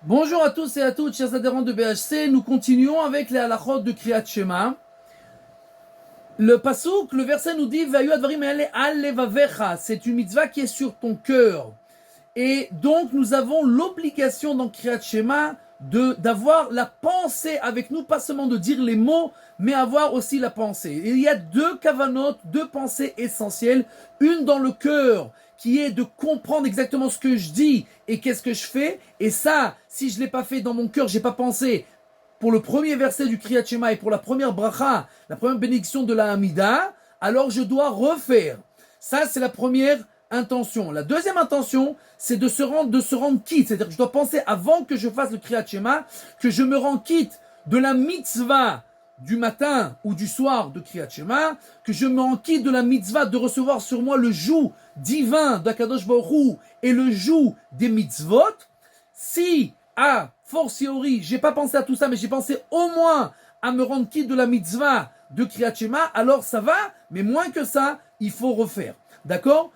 Bonjour à tous et à toutes, chers adhérents de BHC. Nous continuons avec les halachot de Kriyat Shema. Le pasuk, le verset nous dit Vayu advarim ele al levavecha. C'est une mitzvah qui est sur ton cœur. Et donc, nous avons l'obligation dans Kriyat Shema d'avoir la pensée avec nous, pas seulement de dire les mots, mais avoir aussi la pensée. Et il y a deux kavanot, deux pensées essentielles. Une dans le cœur, qui est de comprendre exactement ce que je dis et qu'est-ce que je fais. Et ça, si je ne l'ai pas fait dans mon cœur, j'ai pas pensé pour le premier verset du Kriyat Shema et pour la première bracha, la première bénédiction de la Hamida, alors je dois refaire. Ça, c'est la première intention. La deuxième intention, c'est de se rendre quitte. C'est-à-dire que je dois penser avant que je fasse le Kriyat Shema, que je me rends quitte de la mitzvah du matin ou du soir de Kriyat Shema, que je me rends quitte de la mitzvah de recevoir sur moi le joug divin d'Akadosh Baruch Hu et le joug des mitzvot. Si, a fortiori, j'ai pas pensé à tout ça, mais j'ai pensé au moins à me rendre quitte de la mitzvah de Kriyat Shema, alors ça va, mais moins que ça, il faut refaire. D'accord ?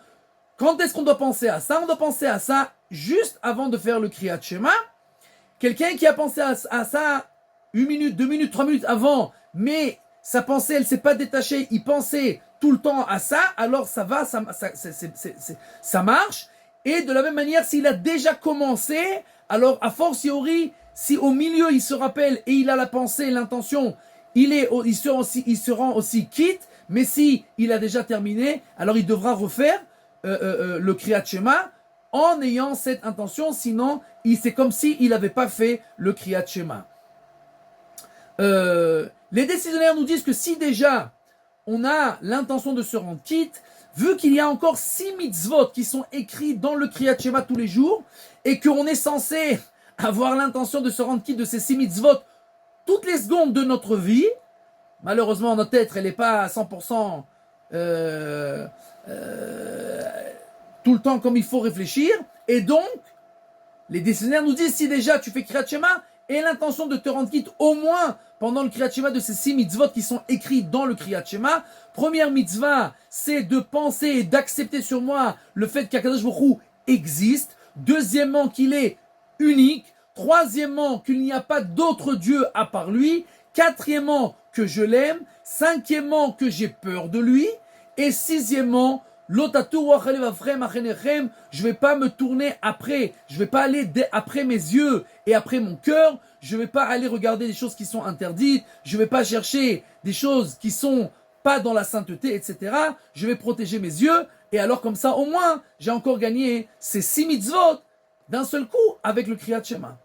Quand est-ce qu'on doit penser à ça ? On doit penser à ça juste avant de faire le Kriyat Shema. Quelqu'un qui a pensé à ça 1 minute, 2 minutes, 3 minutes avant, mais sa pensée, elle ne s'est pas détachée, il pensait tout le temps à ça, alors ça va, ça marche. Et de la même manière, s'il a déjà commencé, alors a fortiori, si au milieu il se rappelle et il a la pensée, l'intention, il se rend aussi quitte, mais si il a déjà terminé, alors il devra refaire le Kriyat Shema en ayant cette intention, sinon c'est comme s'il n'avait pas fait le Kriyat Shema. Les décisionnaires nous disent que si déjà on a l'intention de se rendre quitte, vu qu'il y a encore 6 mitzvot qui sont écrits dans le Kriyat Shema tous les jours, et qu'on est censé avoir l'intention de se rendre quitte de ces 6 mitzvot toutes les secondes de notre vie, malheureusement notre tête elle n'est pas à 100% tout le temps comme il faut réfléchir, et donc les décisionnaires nous disent si déjà tu fais Kriyat Shema et l'intention de te rendre quitte au moins pendant le Kriyat Shema de ces 6 mitzvot qui sont écrits dans le Kriyat Shema. Première mitzvah, c'est de penser et d'accepter sur moi le fait qu'Akadosh Baruch Hu existe. Deuxièmement, qu'il est unique. Troisièmement, qu'il n'y a pas d'autre Dieu à part lui. Quatrièmement, que je l'aime. Cinquièmement, que j'ai peur de lui. Et sixièmement, je ne vais pas me tourner après, je ne vais pas aller après mes yeux et après mon cœur, je ne vais pas aller regarder des choses qui sont interdites, je ne vais pas chercher des choses qui sont pas dans la sainteté, etc. Je vais protéger mes yeux, et alors comme ça, au moins, j'ai encore gagné ces 6 mitzvot d'un seul coup avec le Kriyat Shema.